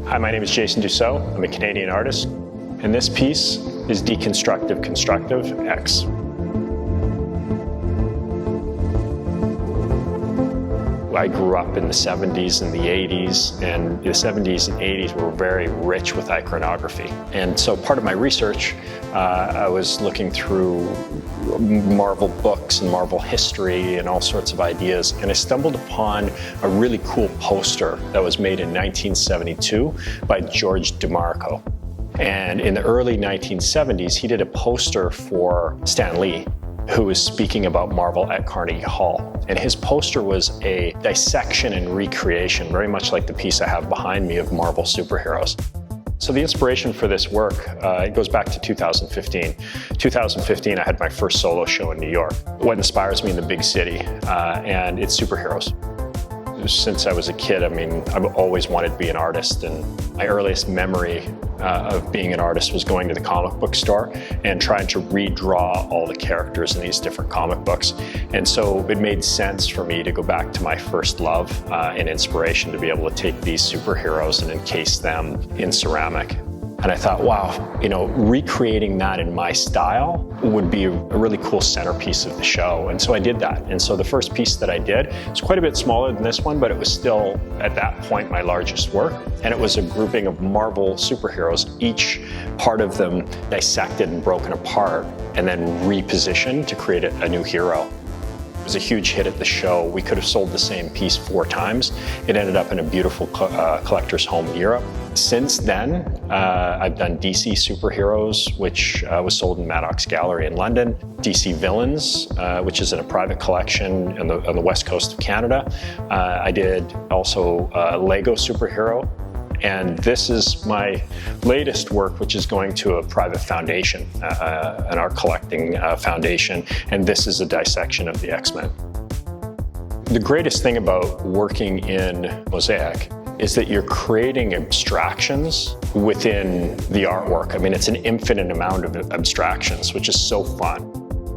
Hi, my name is Jason Dussault. I'm a Canadian artist, and this piece is Deconstructive Constructive X. I grew up in the 70s and the 80s, and the 70s and 80s were very rich with iconography. And so part of my research, I was looking through Marvel books and Marvel history and all sorts of ideas, and I stumbled upon a really cool poster that was made in 1972 by George DeMarco. And in the early 1970s, he did a poster for Stan Lee, who was speaking about Marvel at Carnegie Hall. And his poster was a dissection and recreation, very much like the piece I have behind me of Marvel superheroes. So the inspiration for this work, it goes back to 2015. 2015, I had my first solo show in New York. What inspires me in the big city, and it's superheroes. Since I was a kid, I've always wanted to be an artist, and my earliest memory of being an artist was going to the comic book store and trying to redraw all the characters in these different comic books. And so it made sense for me to go back to my first love and inspiration to be able to take these superheroes and encase them in ceramic. And I thought, wow, recreating that in my style would be a really cool centerpiece of the show. And so I did that. And so the first piece that I did was quite a bit smaller than this one, but it was still, at that point, my largest work. And it was a grouping of Marvel superheroes, each part of them dissected and broken apart, and then repositioned to create a new hero. It was a huge hit at the show. We could have sold the same piece 4 times. It ended up in a beautiful collector's home in Europe. Since then, I've done DC Superheroes, which was sold in Maddox Gallery in London, DC Villains, which is in a private collection on the west coast of Canada. I did also Lego Superhero, and this is my latest work, which is going to a private foundation, an art collecting foundation, and this is a dissection of the X-Men. The greatest thing about working in mosaic is that you're creating abstractions within the artwork. It's an infinite amount of abstractions, which is so fun.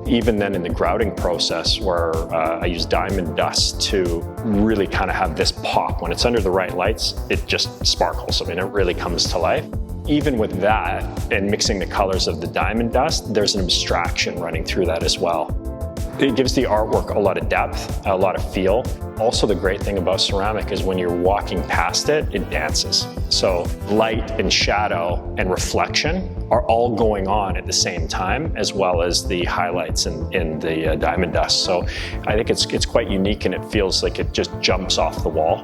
Even then in the grouting process, where I use diamond dust to really kind of have this pop. When it's under the right lights, it just sparkles. It really comes to life. Even with that, and mixing the colors of the diamond dust, there's an abstraction running through that as well. It gives the artwork a lot of depth, a lot of feel. Also, the great thing about ceramic is when you're walking past it, it dances. So light and shadow and reflection are all going on at the same time, as well as the highlights in the diamond dust. So I think it's quite unique, and it feels like it just jumps off the wall.